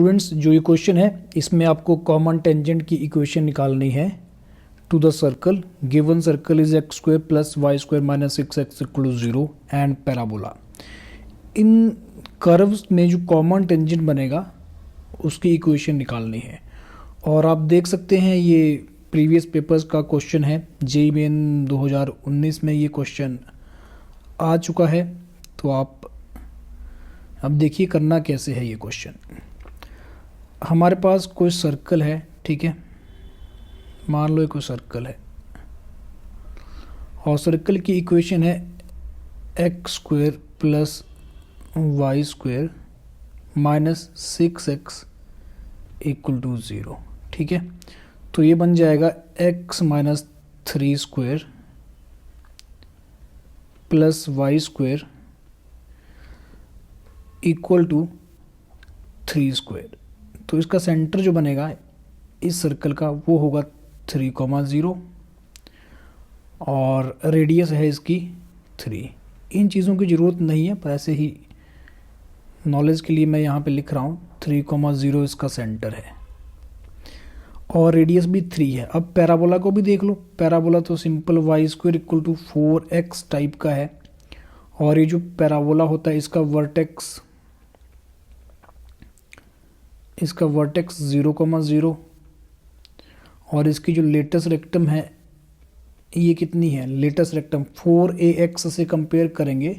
Students, जो ये question है इसमें आपको कॉमन टेंजेंट की इक्वेशन निकालनी है to the circle. Given circle is x square plus y square minus 6x equal to 0 and parabola. इन कर्व्स में जो कॉमन टेंजेंट बनेगा उसकी इक्वेशन निकालनी है। और आप देख सकते हैं ये प्रीवियस पेपर्स का क्वेश्चन है। जेईई मेन 2019 में ये क्वेश्चन आ चुका है। तो आप अब देखिए करना कैसे है ये क्वेश्चन। हमारे पास कोई सर्कल है, ठीक है, मान लो कोई सर्कल है और सर्कल की इक्वेशन है x square plus y square minus 6x equal to 0, ठीक है। तो ये बन जाएगा x minus 3 square plus y square equal to 3 square. तो इसका सेंटर जो बनेगा इस सर्कल का वो होगा 3,0 और रेडियस है इसकी 3। इन चीज़ों की ज़रूरत नहीं है, पर ऐसे ही नॉलेज के लिए मैं यहाँ पे लिख रहा हूँ 3,0 इसका सेंटर है और रेडियस भी 3 है। अब पैराबोला को भी देख लो। पैराबोला तो simple y square equal to 4x type का है और ये जो पैराबोला होता है इसका वर्टेक्स 0,0 और इसकी जो लेटेस्ट रेक्टम है ये कितनी है, लेटेस्ट रेक्टम 4ax से कंपेयर करेंगे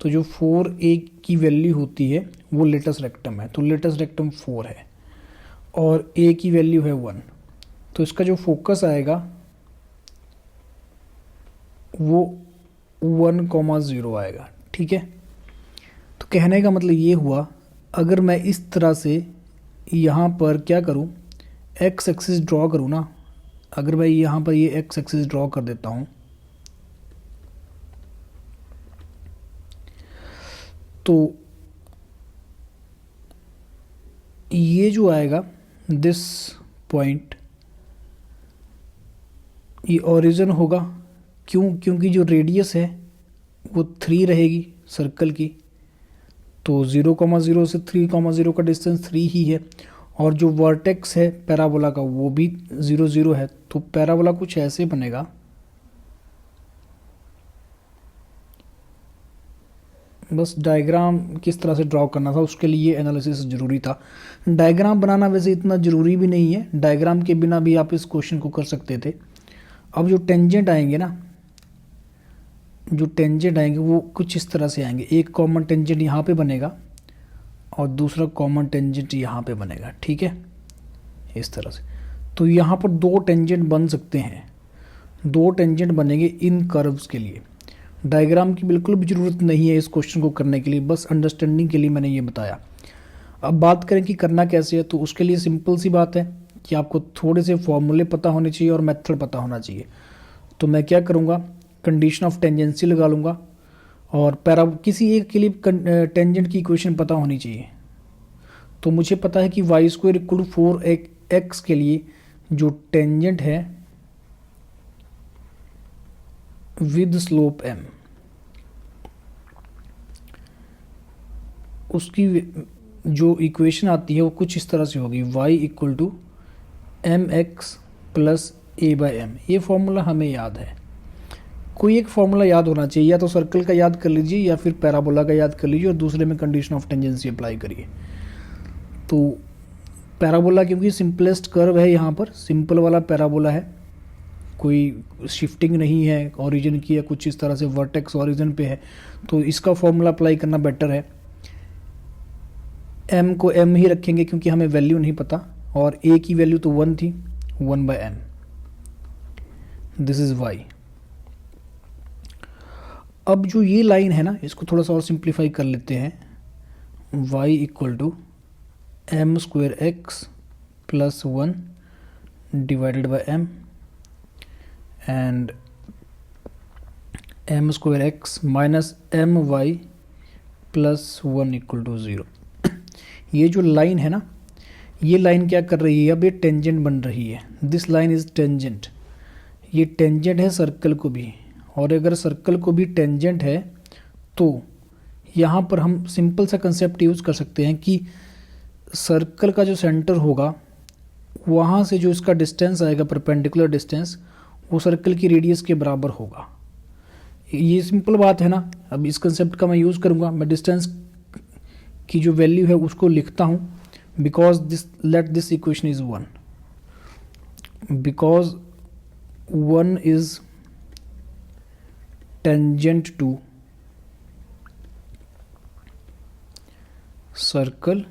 तो जो 4a की वैल्यू होती है वो लेटेस्ट रेक्टम है। तो लेटेस्ट रेक्टम 4 है और a की वैल्यू है 1। तो इसका जो फोकस आएगा वो 1,0 आएगा, ठीक है। तो कहने का मतलब ये हुआ, अगर मैं इस तरह से यहाँ पर क्या करूँ, एक्स एक्सिस ड्रॉ करूँ ना, अगर मैं यहाँ पर ये एक्स एक्सिस ड्रॉ कर देता हूँ तो ये जो आएगा दिस पॉइंट ये ओरिजिन होगा। क्योंकि जो रेडियस है वो 3 रहेगी सर्कल की। तो 0,0 से 3,0 का डिस्टेंस 3 ही है और जो वर्टेक्स है पैराबोला का वो भी 0,0 है। तो पैराबोला कुछ ऐसे बनेगा, बस डायग्राम किस तरह से ड्रॉ करना था उसके लिए एनालिसिस ज़रूरी था। डायग्राम बनाना वैसे इतना ज़रूरी भी नहीं है, डायग्राम के बिना भी आप इस क्वेश्चन को कर सकते थे। अब जो टेंजेंट आएंगे ना, जो टेंजेंट आएंगे वो कुछ इस तरह से आएंगे। एक कॉमन टेंजेंट यहाँ पे बनेगा और दूसरा कॉमन टेंजेंट यहाँ पे बनेगा, ठीक है, इस तरह से। तो यहाँ पर 2 टेंजेंट बन सकते हैं, 2 टेंजेंट बनेंगे इन कर्व्स के लिए। डायग्राम की बिल्कुल भी ज़रूरत नहीं है इस क्वेश्चन को करने के लिए, बस अंडरस्टैंडिंग के लिए मैंने ये बताया। अब बात करें कि करना कैसे है, तो उसके लिए सिंपल सी बात है कि आपको थोड़े से फॉर्मूले पता होने चाहिए और मेथड पता होना चाहिए। तो मैं क्या करूँगा, कंडीशन ऑफ टेंजेंसी लगा लूँगा और किसी एक के लिए टेंजेंट की इक्वेशन पता होनी चाहिए। तो मुझे पता है कि Y square equal to 4x के लिए जो टेंजेंट है विद स्लोप m, उसकी जो इक्वेशन आती है वो कुछ इस तरह से होगी, y equal to mx plus a/m। ये फॉर्मूला हमें याद है, कोई एक फॉर्मूला याद होना चाहिए, या तो सर्कल का याद कर लीजिए या फिर पैराबोला का याद कर लीजिए और दूसरे में कंडीशन ऑफ टेंजेंसी अप्लाई करिए। तो पैराबोला क्योंकि सिंपलेस्ट कर्व है, यहाँ पर सिंपल वाला पैराबोला है, कोई शिफ्टिंग नहीं है ओरिजिन की या कुछ इस तरह से, वर्टेक्स ओरिजिन पे है, तो इसका फॉर्मूला अप्लाई करना बेटर है। m को m ही रखेंगे क्योंकि हमें वैल्यू नहीं पता और a की वैल्यू तो 1 थी, 1/m। This is y। अब जो ये लाइन है ना, इसको थोड़ा सा और सिंप्लीफाई कर लेते हैं। y equal to m square x plus 1 divided by m and m square x minus my plus 1 equal to 0। ये जो लाइन है ना, ये लाइन क्या कर रही है, अब ये टेंजेंट बन रही है। दिस लाइन इज टेंजेंट, ये टेंजेंट है सर्कल को भी, और अगर सर्कल को भी टेंजेंट है तो यहाँ पर हम सिंपल सा कंसेप्ट यूज़ कर सकते हैं कि सर्कल का जो सेंटर होगा वहाँ से जो इसका डिस्टेंस आएगा, परपेंडिकुलर डिस्टेंस, वो सर्कल की रेडियस के बराबर होगा। ये सिंपल बात है ना। अब इस कंसेप्ट का मैं यूज़ करूँगा, मैं डिस्टेंस की जो वैल्यू है उसको लिखता हूँ, because this let this equation is 1, because 1 is tangent to circle,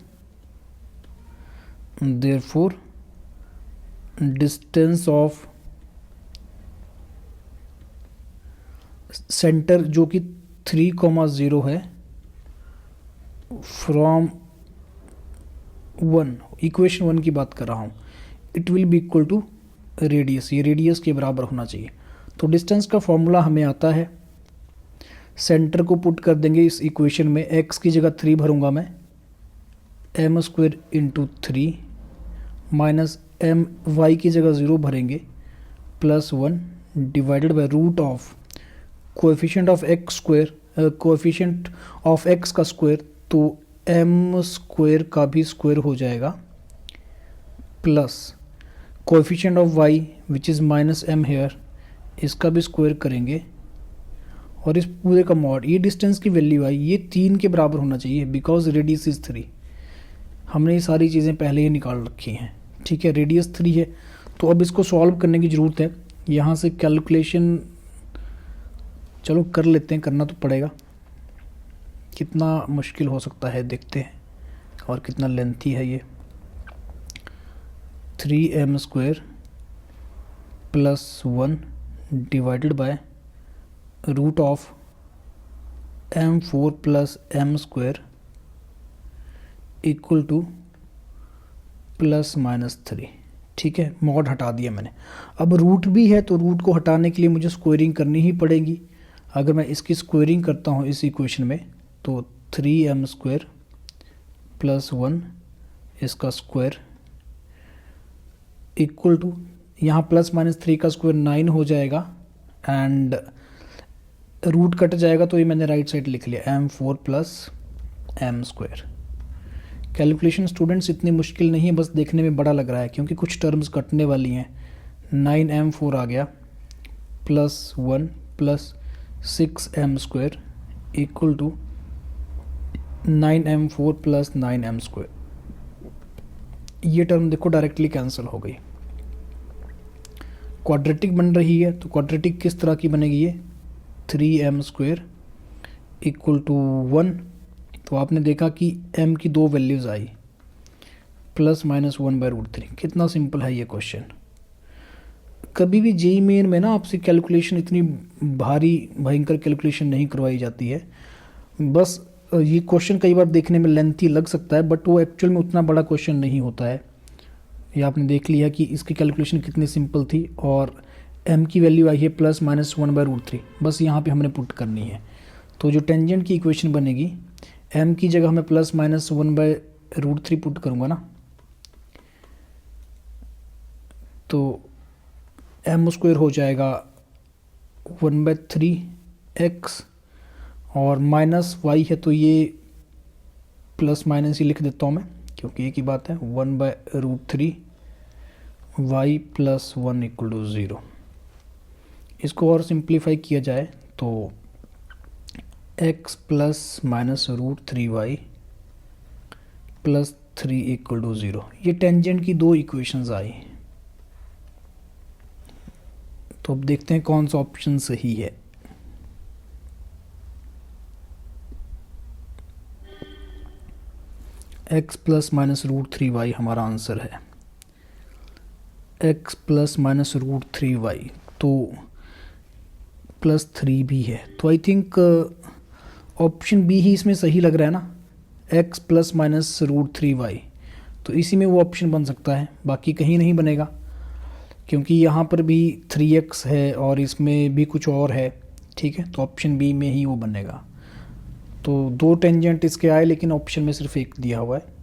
therefore distance of centre जो कि 3,0 है फ्रॉम 1, इक्वेशन 1 की बात कर रहा हूँ, it will be equal to radius, ये रेडियस के बराबर होना चाहिए। तो डिस्टेंस का फॉर्मूला हमें आता है, सेंटर को पुट कर देंगे इस इक्वेशन में, x की जगह 3 भरूंगा मैं, m² into 3 minus m, y की जगह 0 भरेंगे, plus 1 divided by root of coefficient of x square, coefficient of x का स्क्वायर, तो m² का भी स्क्वायर हो जाएगा, plus coefficient of y which is minus m here, इसका भी स्क्वायर करेंगे, और इस पूरे का मॉड। ये डिस्टेंस की वैल्यू आई, ये 3 के बराबर होना चाहिए, बिकॉज रेडियस इज़ 3। हमने ये सारी चीज़ें पहले ही निकाल रखी हैं, ठीक है। रेडियस 3 है, तो अब इसको सॉल्व करने की ज़रूरत है। यहाँ से कैलकुलेशन चलो कर लेते हैं, करना तो पड़ेगा। कितना मुश्किल हो सकता है देखते हैं, और कितना लेंथी है ये। 3m² plus 1 divided by root of m4 plus m² equal to plus minus 3, ठीक है। मॉड हटा दिया मैंने। अब रूट भी है, तो रूट को हटाने के लिए मुझे स्क्वायरिंग करनी ही पड़ेगी। अगर मैं इसकी स्क्वायरिंग करता हूँ इस इक्वेशन में, तो 3m² प्लस 1 इसका स्क्वायर इक्वल टू, यहाँ प्लस माइनस 3 का स्क्वायर 9 हो जाएगा, एंड रूट कट जाएगा, तो ये मैंने राइट साइड लिख लिया, m4 plus m²। Calculation students इतनी मुश्किल नहीं है, बस देखने में बड़ा लग रहा है क्योंकि कुछ टर्म्स कटने वाली हैं। 9m4 आ गया, plus 1 plus 6m² equal to 9m4 plus 9m²। ये टर्म देखो डायरेक्टली कैंसिल हो गई। क्वाड्रेटिक बन रही है, तो क्वाड्रेटिक किस तरह की बनेगी ये, 3m² इक्वल टू 1। तो आपने देखा कि m की 2 वैल्यूज़ आई, प्लस माइनस 1/√3। कितना सिंपल है ये क्वेश्चन। कभी भी जेईई मेन में ना आपसे कैलकुलेशन, इतनी भारी भयंकर कैलकुलेशन नहीं करवाई जाती है। बस ये क्वेश्चन कई बार देखने में लेंथी लग सकता है, बट वो एक्चुअल में उतना बड़ा क्वेश्चन नहीं होता है। ये आपने देख लिया कि इसकी कैलकुलेशन कितनी सिंपल थी, और m की वैल्यू आई है प्लस माइनस 1/√3, बस यहाँ पे हमने पुट करनी है। तो जो टेंजेंट की इक्वेशन बनेगी, m की जगह हमें प्लस माइनस 1/√3 पुट करूँगा ना, तो m² हो जाएगा 1/3x, और माइनस y है तो ये प्लस माइनस ही लिख देता हूँ मैं, क्योंकि एक ही बात है। 1/√3 y प्लस 1 इक्वल टू 0। इसको और सिंप्लीफाई किया जाए तो x plus minus √3y plus 3 equal to 0। ये टेंजेंट की 2 इक्वेशंस आई। तो अब देखते हैं कौन सा ऑप्शन सही है। x प्लस माइनस √3y हमारा आंसर है। x प्लस माइनस √3y, तो प्लस 3 भी है, तो आई थिंक ऑप्शन बी ही इसमें सही लग रहा है ना, x प्लस माइनस √3y। तो इसी में वो ऑप्शन बन सकता है, बाकी कहीं नहीं बनेगा, क्योंकि यहाँ पर भी 3x है और इसमें भी कुछ और है, ठीक है। तो ऑप्शन बी में ही वो बनेगा। तो 2 टेंजेंट इसके आए, लेकिन ऑप्शन में सिर्फ एक दिया हुआ है।